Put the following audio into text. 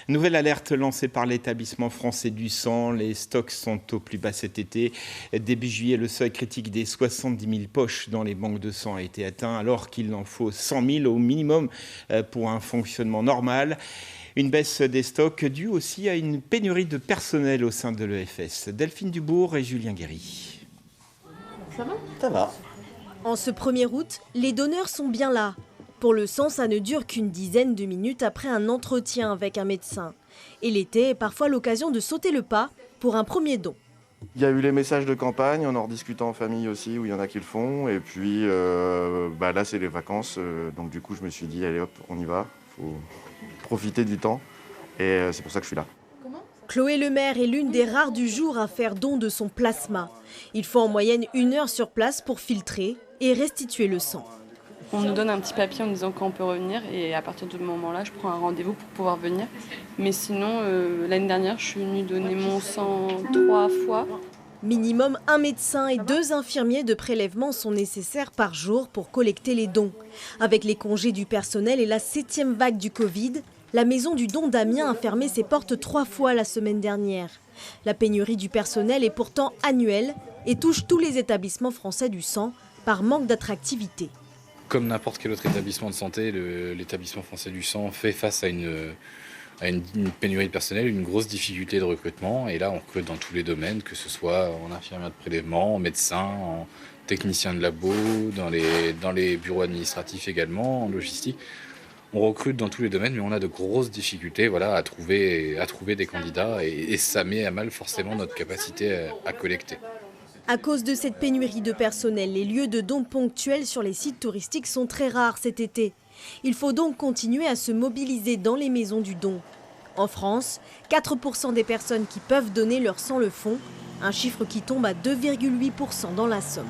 Nouvelle alerte lancée par l'établissement français du sang. Les stocks sont au plus bas cet été. Début juillet, le seuil critique des 70 000 poches dans les banques de sang a été atteint, alors qu'il en faut 100 000 au minimum pour un fonctionnement normal. Une baisse des stocks due aussi à une pénurie de personnel au sein de l'EFS. Delphine Dubourg et Julien Guéry. Ça va ? Ça va. En ce 1er août, les donneurs sont bien là. Pour le sang, ça ne dure qu'une dizaine de minutes après un entretien avec un médecin. Et l'été est parfois l'occasion de sauter le pas pour un premier don. Il y a eu les messages de campagne, on en rediscute en famille aussi, où il y en a qui le font. Et puis là, c'est les vacances. Donc du coup, je me suis dit, allez hop, on y va. Il faut profiter du temps. Et c'est pour ça que je suis là. Chloé Lemaire est l'une des rares du jour à faire don de son plasma. Il faut en moyenne 1 heure sur place pour filtrer et restituer le sang. On nous donne un petit papier en disant quand on peut revenir et à partir de ce moment-là, je prends un rendez-vous pour pouvoir venir. Mais sinon, l'année dernière, je suis venue donner mon sang 3 fois. Minimum 1 médecin et 2 infirmiers de prélèvement sont nécessaires par jour pour collecter les dons. Avec les congés du personnel et la 7e vague du Covid, la maison du don d'Amiens a fermé ses portes 3 fois la semaine dernière. La pénurie du personnel est pourtant annuelle et touche tous les établissements français du sang par manque d'attractivité. Comme n'importe quel autre établissement de santé, l'établissement français du sang fait face à une pénurie de personnel, une grosse difficulté de recrutement. Et là, on recrute dans tous les domaines, que ce soit en infirmière de prélèvement, en médecin, en technicien de labo, dans les bureaux administratifs également, en logistique. On recrute dans tous les domaines, mais on a de grosses difficultés à trouver des candidats. Et ça met à mal forcément notre capacité à collecter. À cause de cette pénurie de personnel, les lieux de dons ponctuels sur les sites touristiques sont très rares cet été. Il faut donc continuer à se mobiliser dans les maisons du don. En France, 4% des personnes qui peuvent donner leur sang le font, un chiffre qui tombe à 2,8% dans la Somme.